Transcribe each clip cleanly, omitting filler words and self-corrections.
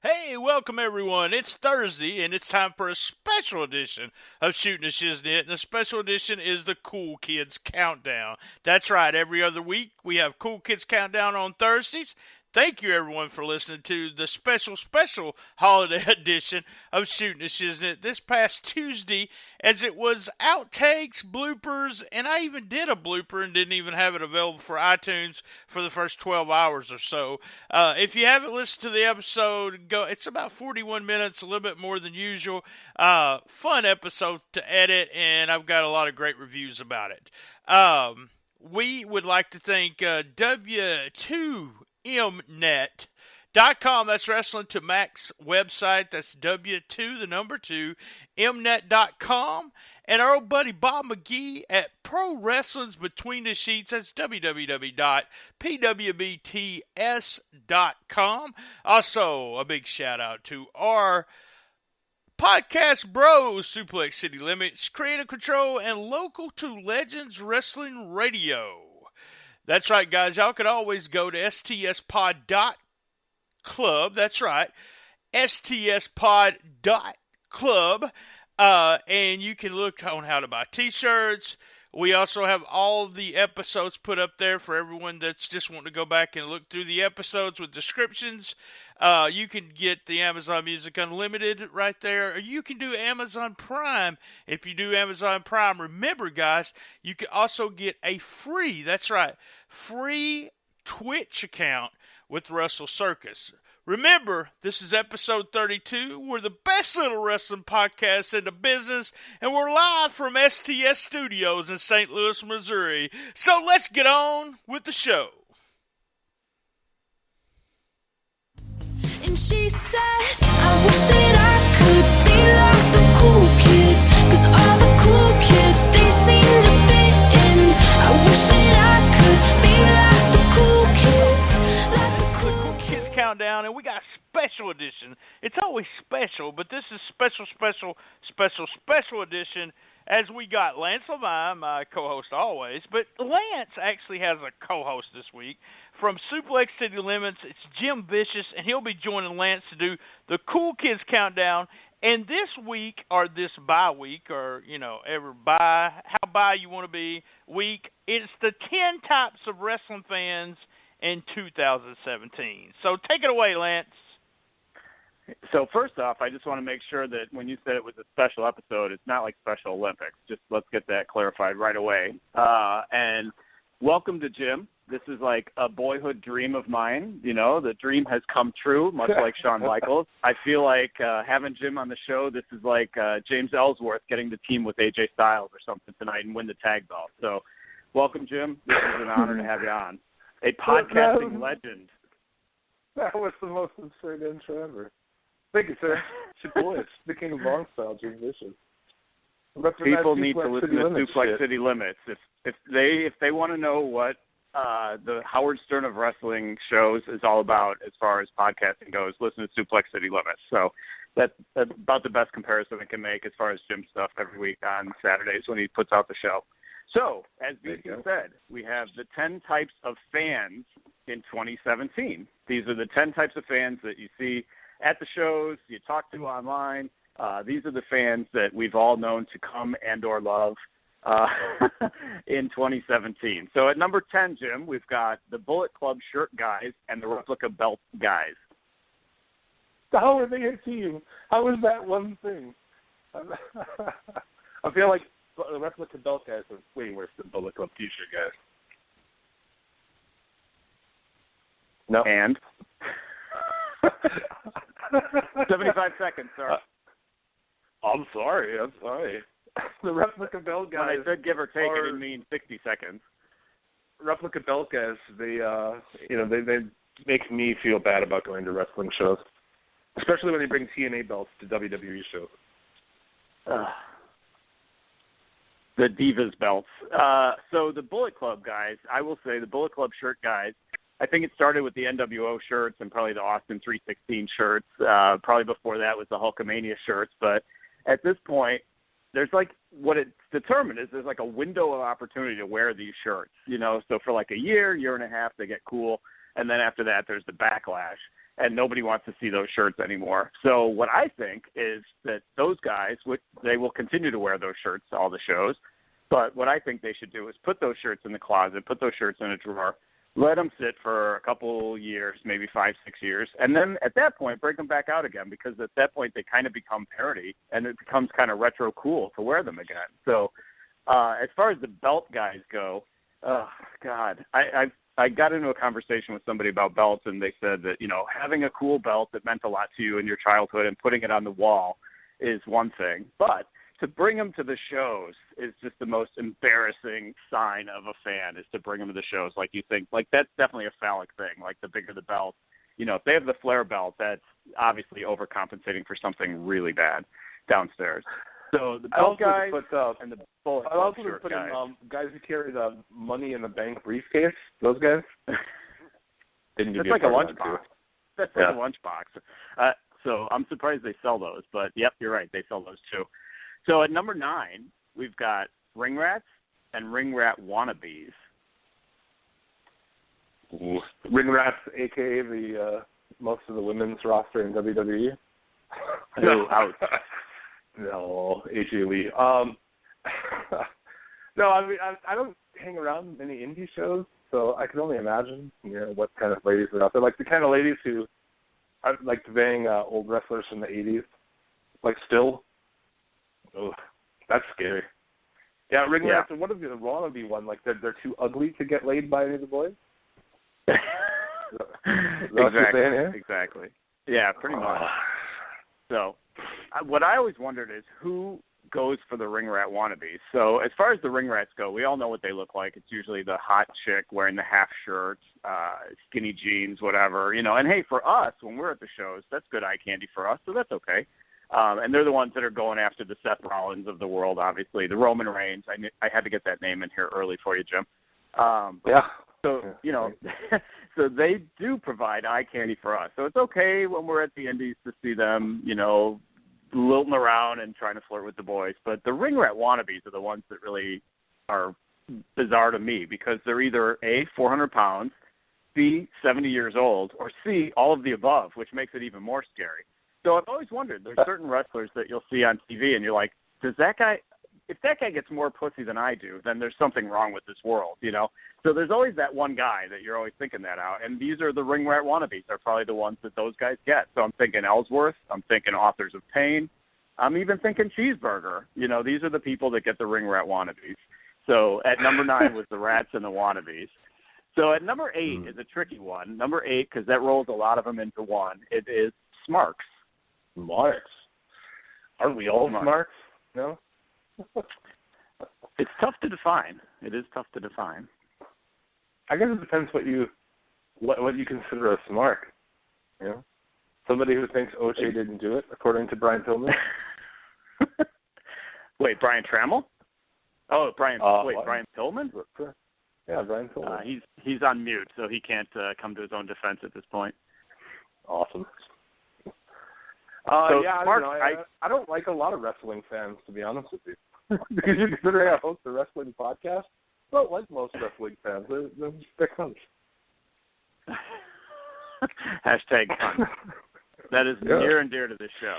Hey, welcome everyone. It's Thursday, and it's time for a special edition of Shooting the Shiznit, and the special edition is the Cool Kids Countdown. That's right, every other week we have Cool Kids Countdown on Thursdays. Thank you everyone for listening to the special holiday edition of Shooting the Shiznit this past Tuesday, as it was outtakes, bloopers, and I even did a blooper and didn't even have it available for iTunes for the first 12 hours or so. If you haven't listened to the episode, go. It's about 41 minutes, a little bit more than usual. Fun episode to edit, and I've got a lot of great reviews about it. We would like to thank W2Mnet.com. That's Wrestling to Mac's website. That's W2, the number 2, Mnet.com. And our old buddy Bob McGee at Pro Wrestling's Between the Sheets. That's www.pwbts.com. Also, a big shout out to our podcast bros, Suplex City Limits, Creative Control, and Local to Legends Wrestling Radio. That's right, guys. Y'all can always go to stspod.club. That's right, stspod.club. And you can look on how to buy t-shirts. We also have all the episodes put up there for everyone that's just wanting to go back and look through the episodes with descriptions. You can get the Amazon Music Unlimited right there. Or you can do Amazon Prime. If you do Amazon Prime, remember, guys, you can also get a free, that's right, free Twitch account with Russell Circus. Remember, this is episode 32. We're the best little wrestling podcast in the business, and we're live from STS Studios in St. Louis, Missouri. So let's get on with the show. And she says, I wish that I could be like the cool kids, 'cause all the cool kids, they seem to fit in. I wish that I could be like the cool kids, like the cool kids. Countdown, and we got a special edition. It's always special, but this is special edition, as we got Lance LeVine, my co-host always, but Lance actually has a co-host this week. From Suplex City Limits, it's Jim Vicious, and he'll be joining Lance to do the Cool Kids Countdown. And this week, or this bye week, or, ever bye, how bye you want to be, week, it's the 10 types of wrestling fans in 2017. So take it away, Lance. So first off, I just want to make sure that when you said it was a special episode, it's not like Special Olympics. Just let's get that clarified right away. And welcome to Jim. This is like a boyhood dream of mine. The dream has come true, much like Shawn Michaels. I feel like having Jim on the show, this is like James Ellsworth getting to team with AJ Styles or something tonight and win the tag belt. So welcome, Jim. This is an honor to have you on. A podcasting legend. That was the most absurd intro ever. Thank you, sir. It's your boy. It's the King of Long Style, Jim Vicious. People need to listen to Suplex City Limits. If they want to know what the Howard Stern of wrestling shows is all about as far as podcasting goes, listen to Suplex City Limits. So that's about the best comparison I can make as far as Jim stuff every week on Saturdays when he puts out the show. So, as BC said, we have the 10 types of fans in 2017. These are the 10 types of fans that you see at the shows, you talk to online. These are the fans that we've all known to come and or love in 2017. So at number 10, Jim, we've got the Bullet Club shirt guys and the replica belt guys. How are they a team? How is that one thing? I feel like the replica belt guys are way worse than Bullet Club t-shirt guys. No. And? 75 seconds, sir. I'm sorry. The replica belt guys. When I said give or take, I didn't mean 60 seconds. Replica belt guys, they make me feel bad about going to wrestling shows, especially when they bring TNA belts to WWE shows. The Divas belts. So the Bullet Club guys, I will say the Bullet Club shirt guys, I think it started with the NWO shirts and probably the Austin 316 shirts. Probably before that was the Hulkamania shirts. But at this point, there's like what it's determined is there's like a window of opportunity to wear these shirts. So for like a year and a half, they get cool. And then after that, there's the backlash. and nobody wants to see those shirts anymore. So what I think is that those guys, they will continue to wear those shirts to all the shows, but what I think they should do is put those shirts in the closet, put those shirts in a drawer, let them sit for a couple years, maybe 5-6 years, and then at that point break them back out again, because at that point they kind of become parody, and it becomes kind of retro cool to wear them again. So as far as the belt guys go, oh, God, I got into a conversation with somebody about belts, and they said that, having a cool belt that meant a lot to you in your childhood and putting it on the wall is one thing, but to bring them to the shows is just the most embarrassing sign of a fan, is to bring them to the shows. Like, you think, like, that's definitely a phallic thing. Like, the bigger the belt, if they have the Flair belt, that's obviously overcompensating for something really bad downstairs. So the belt guys and the bullet shirt guys. Guys who carry the Money in the Bank briefcase, those guys. It's like a lunchbox. That's like a lunchbox. So I'm surprised they sell those, but yep, you're right, they sell those too. So at number 9, we've got ring rats and ring rat wannabes. Ooh. Ring rats, a.k.a. the most of the women's roster in WWE. No, out. No, AJ Lee. No, I mean, I don't hang around many indie shows, so I can only imagine, what kind of ladies are out there. Like the kind of ladies who like to bang old wrestlers from the 80s, like still. Oh, that's scary. Yeah, ring rats. And what if the wannabe one? Like they're too ugly to get laid by any of the boys. Exactly. Yeah, pretty much. So, what I always wondered is who goes for the ring rat wannabes. So, as far as the ring rats go, we all know what they look like. It's usually the hot chick wearing the half shirt, skinny jeans, whatever. And hey, for us, when we're at the shows, that's good eye candy for us, so that's okay. And they're the ones that are going after the Seth Rollins of the world, obviously. The Roman Reigns. I had to get that name in here early for you, Jim. So, so they do provide eye candy for us. So it's okay when we're at the indies to see them, lilting around and trying to flirt with the boys. But the ring rat wannabes are the ones that really are bizarre to me, because they're either A, 400 pounds, B, 70 years old, or C, all of the above, which makes it even more scary. So I've always wondered, there's certain wrestlers that you'll see on TV and you're like, if that guy gets more pussy than I do, then there's something wrong with this world, So there's always that one guy that you're always thinking that out. And these are the ring rat wannabes. They're probably the ones that those guys get. So I'm thinking Ellsworth. I'm thinking Authors of Pain. I'm even thinking Cheeseburger. These are the people that get the ring rat wannabes. So at number 9 was the rats and the wannabes. So at number 8 is a tricky one. Number 8, because that rolls a lot of them into one, it is Smarks. Smarks? Aren't we all Smarks? No? It's tough to define. It is tough to define. I guess it depends what you consider a smart. Somebody who thinks OJ didn't do it, according to Brian Pillman. Wait, Brian Trammell? Oh, Brian. What? Brian Pillman? Yeah, Brian Pillman. He's on mute, so he can't come to his own defense at this point. Awesome. So yeah, Mark, I don't like a lot of wrestling fans, to be honest with you. Because you're considering I host a wrestling podcast, I don't like most wrestling fans. They're cunts. Hashtag cunt. That is near and dear to this show.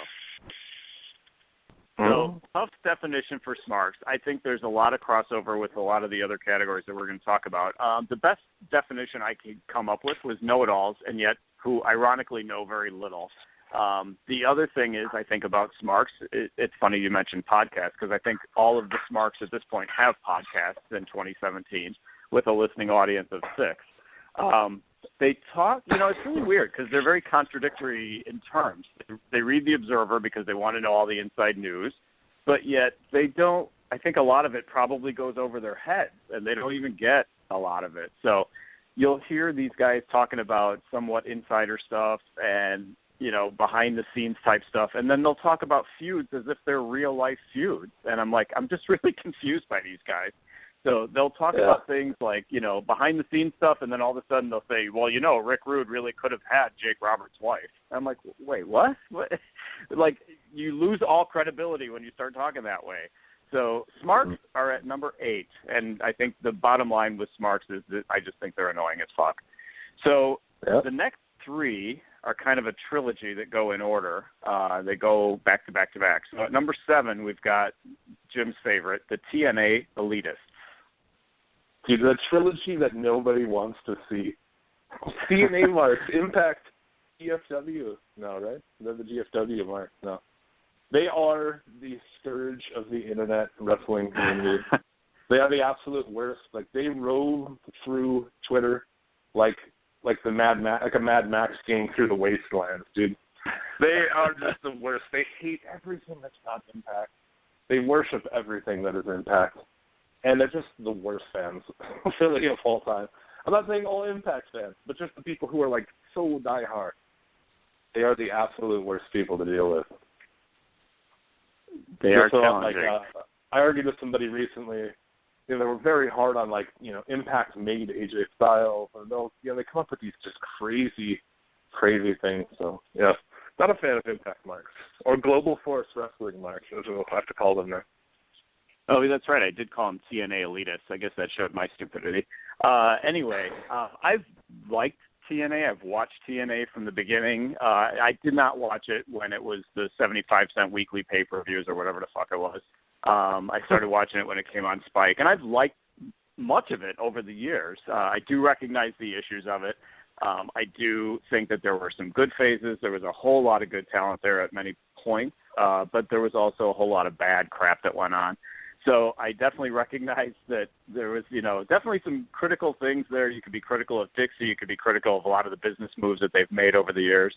So, tough definition for Smarks. I think there's a lot of crossover with a lot of the other categories that we're going to talk about. The best definition I could come up with was know-it-alls, and yet who ironically know very little. The other thing is, I think about Smarks, it's funny you mentioned podcasts, because I think all of the Smarks at this point have podcasts in 2017 with a listening audience of 6. They talk, it's really weird because they're very contradictory in terms. They read The Observer because they want to know all the inside news, but yet they don't. I think a lot of it probably goes over their heads, and they don't even get a lot of it. So you'll hear these guys talking about somewhat insider stuff and, behind-the-scenes type stuff, and then they'll talk about feuds as if they're real-life feuds. And I'm like, I'm just really confused by these guys. So they'll talk about things like, behind-the-scenes stuff, and then all of a sudden they'll say, well, Rick Rude really could have had Jake Roberts' wife. I'm like, wait, what? Like, you lose all credibility when you start talking that way. So Smarks are at number 8, and I think the bottom line with Smarks is that I just think they're annoying as fuck. So the next 3 are kind of a trilogy that go in order. They go back to back to back. So at number 7, we've got Jim's favorite, the TNA Elitists. Dude, the trilogy that nobody wants to see. TNA marks, Impact, GFW. No, right? They're the GFW marks. No. They are the scourge of the internet wrestling community. They are the absolute worst. Like, they rove through Twitter like the Mad Max, like a Mad Max game through the wastelands, dude. They are just the worst. They hate everything that's not Impact. They worship everything that is Impact. And they're just the worst fans, really, of all time. I'm not saying all Impact fans, but just the people who are, like, so diehard. They are the absolute worst people to deal with. They are challenging. I argued with somebody recently. They were very hard on, like, Impact made AJ Styles, or they come up with these just crazy things. So yeah, not a fan of Impact marks or Global Force Wrestling marks, as we'll have to call them now. Oh, that's right. I did call them TNA Elitists. I guess that showed my stupidity. Anyway, I've liked TNA. I've watched TNA from the beginning. I did not watch it when it was the 75-cent weekly pay-per-views or whatever the fuck it was. I started watching it when it came on Spike, and I've liked much of it over the years. I do recognize the issues of it. I do think that there were some good phases. There was a whole lot of good talent there at many points, but there was also a whole lot of bad crap that went on. So I definitely recognize that there was, definitely some critical things there. You could be critical of Dixie. You could be critical of a lot of the business moves that they've made over the years.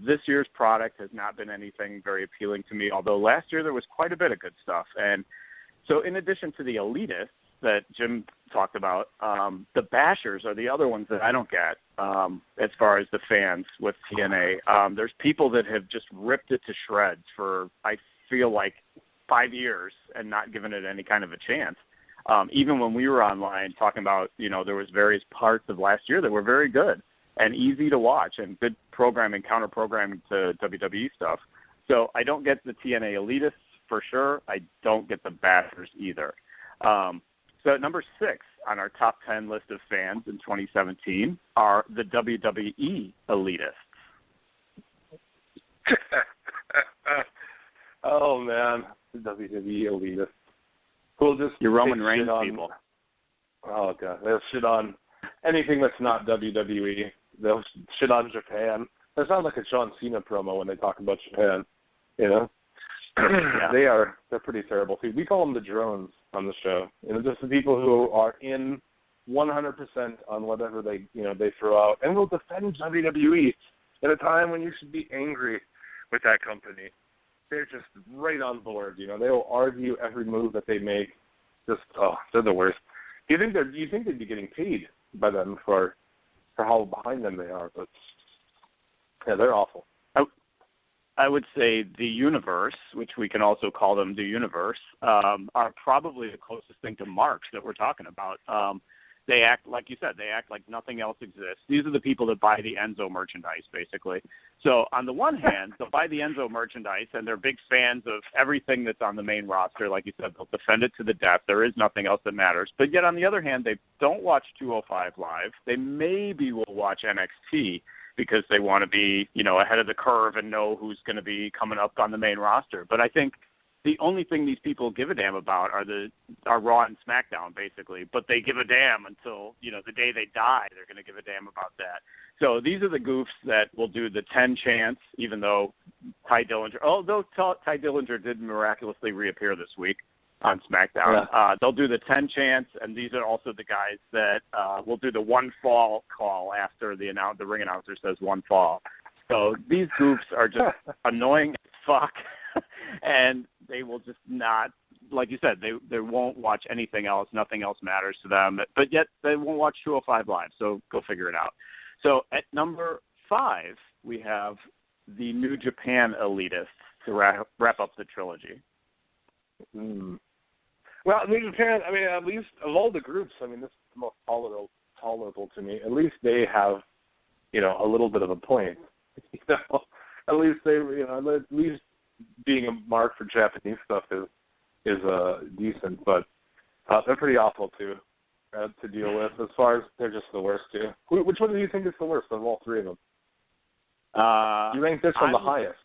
This year's product has not been anything very appealing to me, although last year there was quite a bit of good stuff. And so in addition to the elitists that Jim talked about, the bashers are the other ones that I don't get as far as the fans with TNA. There's people that have just ripped it to shreds for, I feel like, 5 years and not given it any kind of a chance. Even when we were online talking about, there was various parts of last year that were very good and easy to watch and good programming, counter-programming to WWE stuff. So I don't get the TNA Elitists for sure. I don't get the bashers either. So at number 6 on our top 10 list of fans in 2017 are the WWE Elitists. Oh, man. The WWE Elitists. Who'll just your Roman Reigns people. Oh, God. They'll shit on anything that's not WWE. They'll shit on Japan. That sounds like a John Cena promo when they talk about Japan, Yeah. They're pretty terrible. See, we call them the drones on the show. Just the people who are in 100% on whatever they throw out, and will defend WWE at a time when you should be angry with that company. They're just right on board. They will argue every move that they make. They're the worst. You think they'd be getting paid by them for how behind them they are, but yeah, they're awful. I would say the Universe, which we can also call them the Universe, are probably the closest thing to marks that we're talking about. They act, like you said, they act like nothing else exists. These are the people that buy the Enzo merchandise, basically. So on the one hand, they'll buy the Enzo merchandise, and they're big fans of everything that's on the main roster. Like you said, they'll defend it to the death. There is nothing else that matters. But yet, on the other hand, they don't watch 205 Live. They maybe will watch NXT because they want to be, ahead of the curve and know who's going to be coming up on the main roster. But I think the only thing these people give a damn about are Raw and SmackDown, basically. But they give a damn until, the day they die, they're going to give a damn about that. So these are the goofs that will do the 10 chants, even though Ty Dillinger did miraculously reappear this week on SmackDown. Yeah. They'll do the 10 chants, and these are also the guys that will do the one fall call after the ring announcer says one fall. So these goofs are just annoying as fuck. And they will just not, like you said, they won't watch anything else. Nothing else matters to them. But yet they won't watch 205 Live, so go figure it out. So at number 5, we have the New Japan Elitists to wrap up the trilogy. Well, New Japan, at least of all the groups, this is the most tolerable to me. At least they have, a little bit of a point. At least they, at least being a mark for Japanese stuff is decent, but they're pretty awful too to deal with. As far as they're just the worst too. Which one do you think is the worst of all three of them? You rank this on the highest.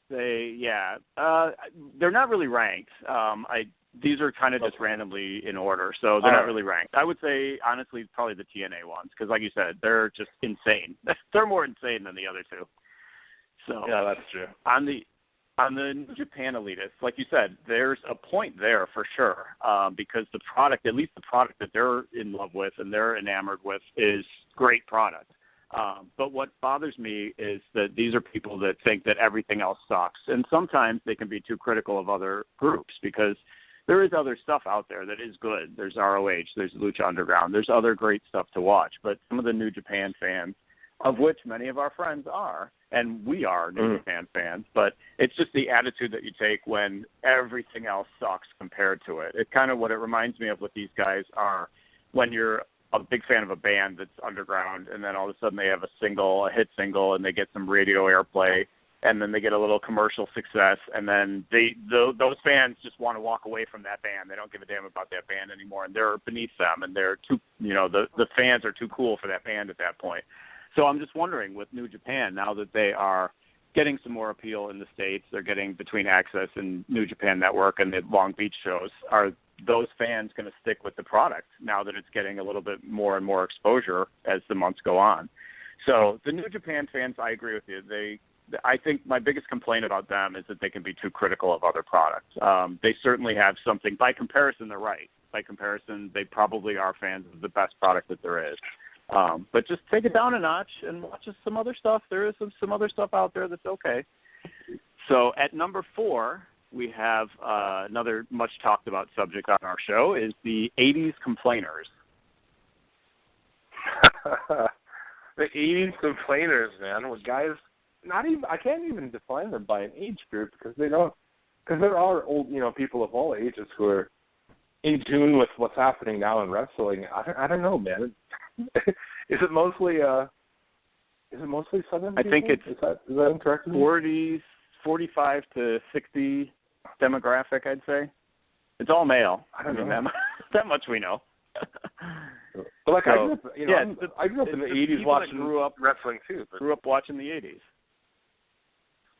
They're not really ranked. These are kind of just randomly in order, so they're not really ranked. I would say, honestly, probably the TNA ones, because like you said, they're just insane. They're more insane than the other two. So yeah, that's true. On the New Japan elitists, like you said, there's a point there for sure, because the product, at least the product that they're in love with and they're enamored with, is great product. But what bothers me is that these are people that think that everything else sucks. And sometimes they can be too critical of other groups, because there is other stuff out there that is good. There's ROH, there's Lucha Underground, there's other great stuff to watch. But some of the New Japan fans, of which many of our friends are, and we are New Japan fans, but it's just the attitude that you take when everything else sucks compared to it. It's kind of what it reminds me of what these guys are when you're a big fan of a band that's underground, and then all of a sudden they have a hit single, and they get some radio airplay, and then they get a little commercial success, and then those fans just want to walk away from that band. They don't give a damn about that band anymore, and they're beneath them, and they're too, the fans are too cool for that band at that point. So I'm just wondering, with New Japan, now that they are getting some more appeal in the States, they're getting Between Access and New Japan Network and the Long Beach shows, are those fans going to stick with the product now that it's getting a little bit more and more exposure as the months go on? So the New Japan fans, I agree with you. I think my biggest complaint about them is that they can be too critical of other products. They certainly have something. By comparison, they're right. By comparison, they probably are fans of the best product that there is. But just take it down a notch and watch some other stuff. There is some other stuff out there that's okay. So at number 4, we have another much talked about subject on our show is the 80s complainers. The 80s complainers, man, with guys. I can't even define them by an age group because there are old, people of all ages who are in tune with what's happening now in wrestling. I don't know, man. Is it mostly Southern I people? think it's is that incorrect? 40s, 45 to 60 demographic, I'd say. It's all male. I don't know. That much we know. But I grew up, I grew up in the 80s watching wrestling too. Grew up watching the 80s.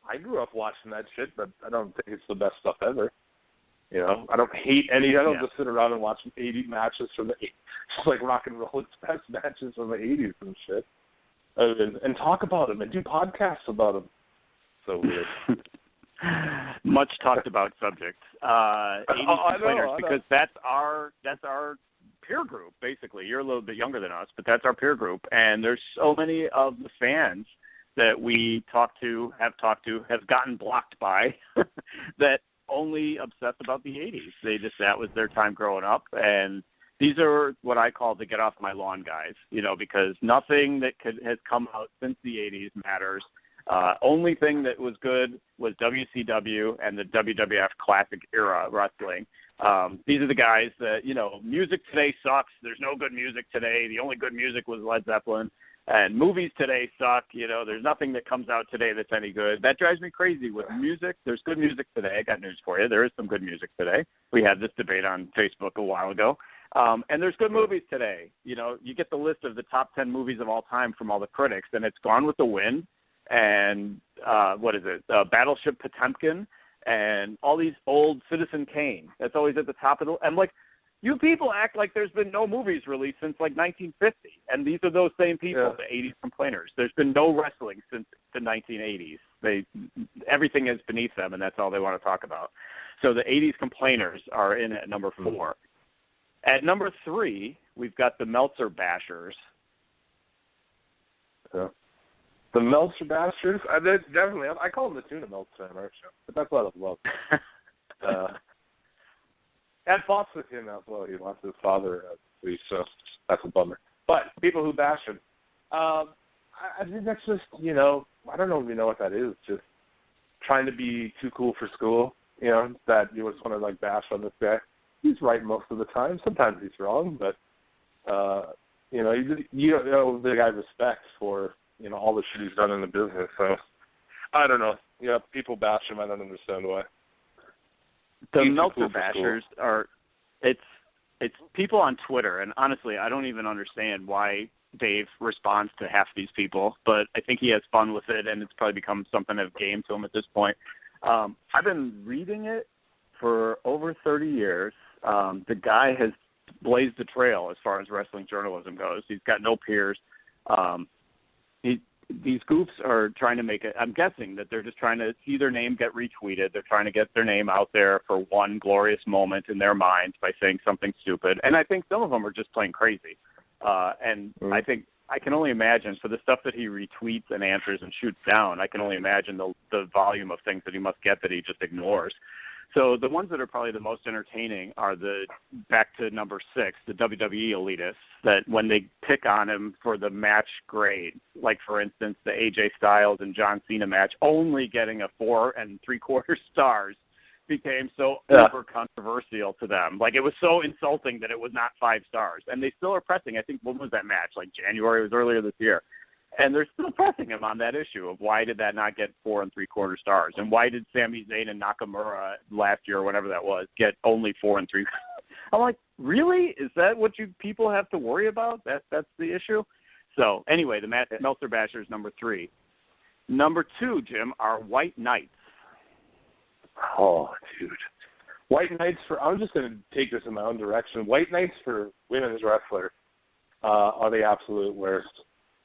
I grew up watching that shit, but I don't think it's the best stuff ever. I don't hate any. I don't just sit around and watch 80 matches from the 80s. It's like rock and roll. It's best matches from the 80s and shit. And talk about them and do podcasts about them. So weird. Much talked about subject. 80s complainers, because that's our peer group, basically. You're a little bit younger than us, but that's our peer group. And there's so many of the fans that we have gotten blocked by that only obsessed about the 80s. That was their time growing up. And these are what I call the get off my lawn guys, because nothing that has come out since the 80s matters. Only thing that was good was WCW and the WWF Classic era wrestling. These are the guys that, music today sucks. There's no good music today. The only good music was Led Zeppelin. And movies today suck. There's nothing that comes out today that's any good. That drives me crazy with music. There's good music today. I got news for you. There is some good music today. We had this debate on Facebook a while ago. And there's good movies today. You get the list of the top 10 movies of all time from all the critics, and it's Gone with the Wind and Battleship Potemkin and all these old Citizen Kane. That's always at the top of the – I'm like, you people act like there's been no movies released since like 1950, and these are those same people, the 80s complainers. There's been no wrestling since the 1980s. Everything is beneath them, and that's all they want to talk about. So the 80s complainers are in at number 4. At number 3, we've got the Meltzer Bashers. Yeah. The Meltzer Bashers? Definitely. I call them the Tuna Meltzer on our show, but that's out of love. And fought with him as well. He lost his father, so that's a bummer. But people who bash him, I think that's just, I don't even know what that is. Just trying to be too cool for school, that you just want to, bash on this guy. He's right most of the time. Sometimes he's wrong, but, you don't know the guy's respect for, all the shit he's done in the business. So, I don't know. People bash him. I don't understand why. The Meltzer Bashers are it's people on Twitter, and honestly, I don't even understand why Dave responds to half these people, but I think he has fun with it, and it's probably become something of a game to him at this point. I've been reading it for over 30 years. The guy has blazed the trail as far as wrestling journalism goes. He's got no peers. These goofs are trying to make it. I'm guessing that they're just trying to see their name get retweeted. They're trying to get their name out there for one glorious moment in their minds by saying something stupid. And I think some of them are just plain crazy. I think I can only imagine for the stuff that he retweets and answers and shoots down, I can only imagine the volume of things that he must get that he just ignores. So the ones that are probably the most entertaining are back to number 6, the WWE elitists, that when they pick on him for the match grade, like for instance, the AJ Styles and John Cena match, only getting a 4 3/4 stars became so uber controversial to them. Like, it was so insulting that it was not 5 stars. And they still are pressing. I think, when was that match? Like January, it was earlier this year. And they're still pressing him on that issue of why did that not get 4 3/4 stars? And why did Sami Zayn and Nakamura last year, or whatever that was, get only 4 3/4? I'm like, really? Is that what you people have to worry about? That's the issue? So, anyway, the Meltzer Bashers, number 3. Number 2, Jim, are White Knights. Oh, dude. White Knights I'm just going to take this in my own direction. White Knights for women's wrestlers are the absolute worst.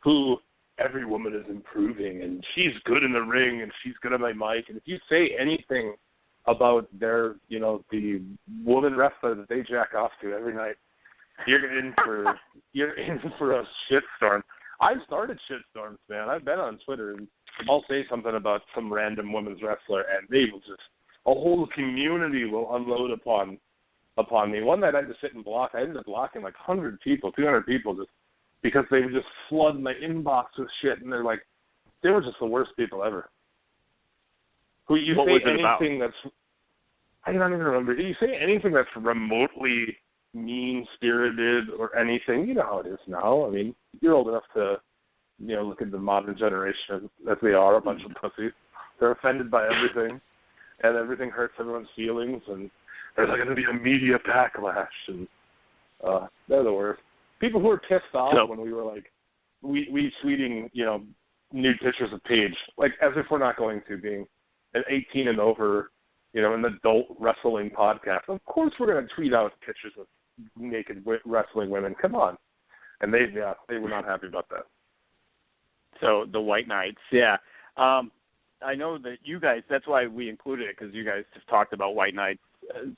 Who every woman is improving, and she's good in the ring, and she's good on my mic. And if you say anything about their, the woman wrestler that they jack off to every night, you're in for a shitstorm. I've started shitstorms, man. I've been on Twitter, and I'll say something about some random women's wrestler, and they will a whole community will unload upon me. One night I had to sit and block. I ended up blocking like 100 people, 200 people, just because they would just flood my inbox with shit, and they were just the worst people ever. What was it about? I don't even remember. You say anything that's remotely mean-spirited or anything, you know how it is now. I mean, you're old enough to, look at the modern generation as they are, a bunch of pussies. They're offended by everything, and everything hurts everyone's feelings, and there's going to be a media backlash, and they're the worst. People who were pissed off when we were we tweeting, nude pictures of Paige, like as if we're not going to, being an 18 and over, an adult wrestling podcast. Of course we're going to tweet out pictures of naked wrestling women. Come on. And they were not happy about that. So the White Knights, yeah. I know that you guys, that's why we included it, because you guys have talked about White Knights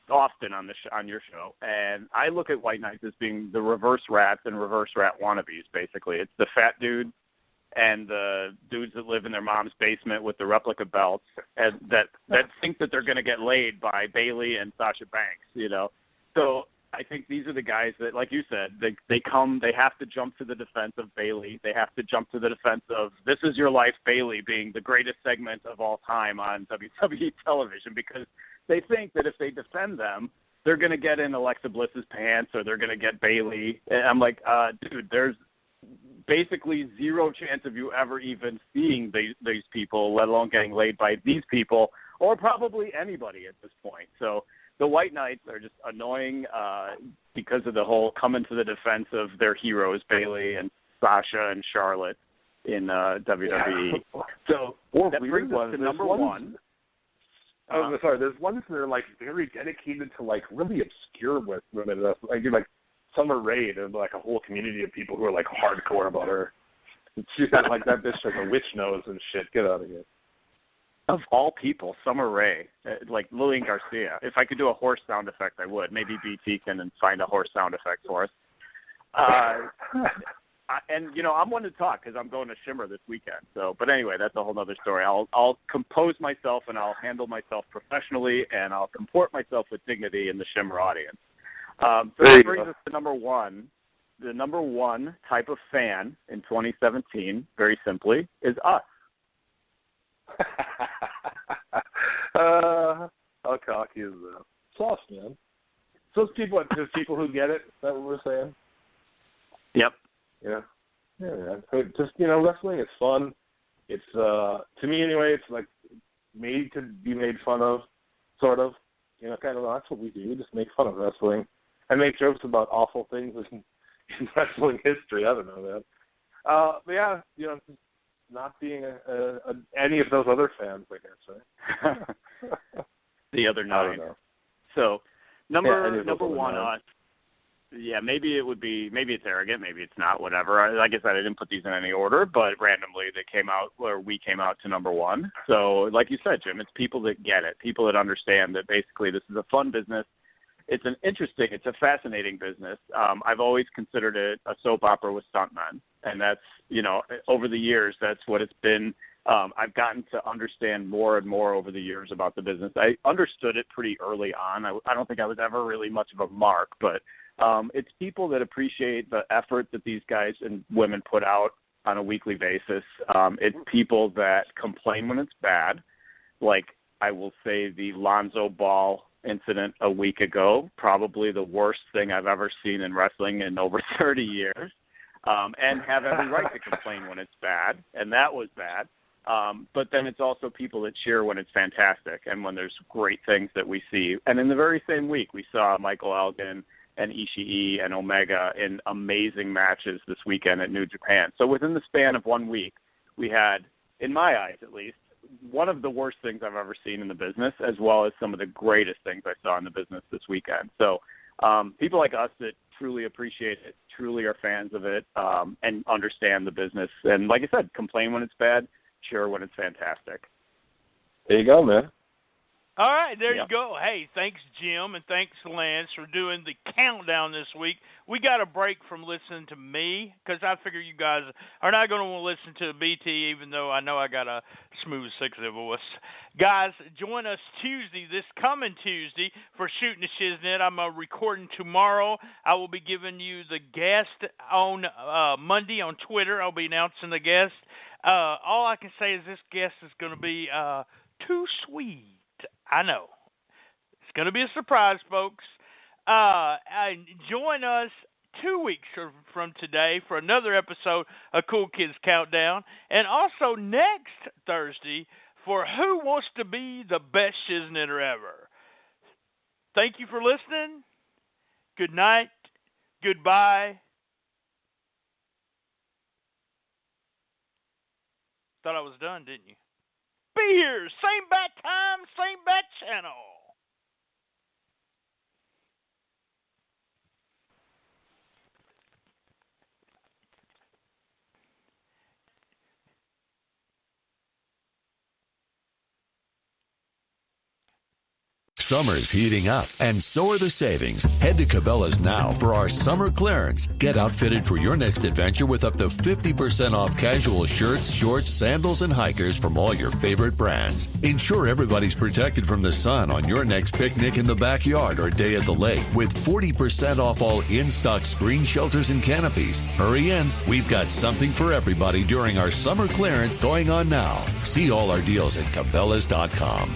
often on your show, and I look at White Knights as being the reverse rats and reverse rat wannabes, basically. It's the fat dude and the dudes that live in their mom's basement with the replica belts and that think that they're going to get laid by Bayley and Sasha Banks, So I think these are the guys that, like you said, they have to jump to the defense of Bayley. They have to jump to the defense of This Is Your Life Bayley being the greatest segment of all time on WWE television, because they think that if they defend them, they're going to get in Alexa Bliss's pants or they're going to get Bayley. And I'm like, dude, there's basically zero chance of you ever even seeing these people, let alone getting laid by these people, or probably anybody at this point. So the White Knights are just annoying because of the whole coming to the defense of their heroes, Bayley and Sasha and Charlotte in WWE. So that brings us to number 1. Sorry, there's ones that are very dedicated to really obscure women. Like Summer Rae, there's a whole community of people who are hardcore about her. She's got that bitch has a witch nose and shit. Get out of here. Of all people, Summer Rae, like Lillian Garcia. If I could do a horse sound effect, I would. Maybe BT can find a horse sound effect for us. And I'm one to talk because I'm going to Shimmer this weekend. So, but anyway, that's a whole other story. I'll compose myself and I'll handle myself professionally and I'll comport myself with dignity in the Shimmer audience. So that brings us to number 1. The number 1 type of fan in 2017, very simply, is us. How cocky is that? Sauce, man. So there's people who get it. Is that what we're saying? Yep. Yeah, man. Just wrestling is fun. It's to me anyway. It's made to be made fun of, sort of. Kind of that's what we do. We just make fun of wrestling and make jokes about awful things in wrestling history. I don't know, man. But yeah, not being any of those other fans, I guess. Right? The other 9. I don't know. So number one 9. us. Yeah, maybe it's arrogant, maybe it's not, whatever. Like I said, I didn't put these in any order, but randomly we came out to number 1. So like you said, Jim, it's people that get it, people that understand that basically this is a fun business. It's a fascinating business. I've always considered it a soap opera with stuntmen, and that's, over the years, that's what it's been. I've gotten to understand more and more over the years about the business. I understood it pretty early on. I don't think I was ever really much of a mark, but it's people that appreciate the effort that these guys and women put out on a weekly basis. It's people that complain when it's bad. Like, I will say the Lonzo Ball incident a week ago, probably the worst thing I've ever seen in wrestling in over 30 years, and have every right to complain when it's bad, and that was bad. But then it's also people that cheer when it's fantastic and when there's great things that we see. And in the very same week, we saw Michael Elgin and Ishii and Omega in amazing matches this weekend at New Japan. So within the span of 1 week, we had, in my eyes at least, one of the worst things I've ever seen in the business, as well as some of the greatest things I saw in the business this weekend. So people like us that truly appreciate it, truly are fans of it, and understand the business. And like I said, complain when it's bad, cheer when it's fantastic. There you go, man. All right, there you go. Hey, thanks, Jim, and thanks, Lance, for doing the countdown this week. We got a break from listening to me because I figure you guys are not going to want to listen to BT, even though I know I got a smooth, sexy voice. Guys, join us this coming Tuesday, for Shooting the Shiznit. I'm recording tomorrow. I will be giving you the guest on Monday on Twitter. I'll be announcing the guest. All I can say is this guest is going to be too sweet. I know. It's going to be a surprise, folks. Join us 2 weeks from today for another episode of Cool Kids Countdown. And also next Thursday for Who Wants to Be the Best Shiznitter Ever. Thank you for listening. Good night. Goodbye. Thought I was done, didn't you? Be here, same bat time, same bat channel. Summer's heating up, and so are the savings. Head to Cabela's now for our summer clearance. Get outfitted for your next adventure with up to 50% off casual shirts, shorts, sandals, and hikers from all your favorite brands. Ensure everybody's protected from the sun on your next picnic in the backyard or day at the lake with 40% off all in-stock screen shelters and canopies. Hurry in. We've got something for everybody during our summer clearance going on now. See all our deals at Cabela's.com.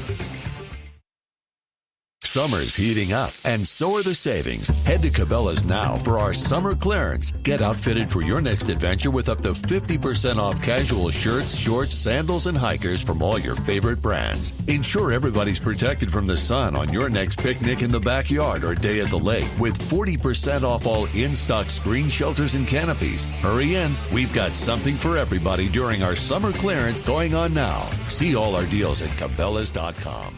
Summer's heating up, and so are the savings. Head to Cabela's now for our summer clearance. Get outfitted for your next adventure with up to 50% off casual shirts, shorts, sandals, and hikers from all your favorite brands. Ensure everybody's protected from the sun on your next picnic in the backyard or day at the lake with 40% off all in-stock screen shelters and canopies. Hurry in. We've got something for everybody during our summer clearance going on now. See all our deals at Cabela's.com.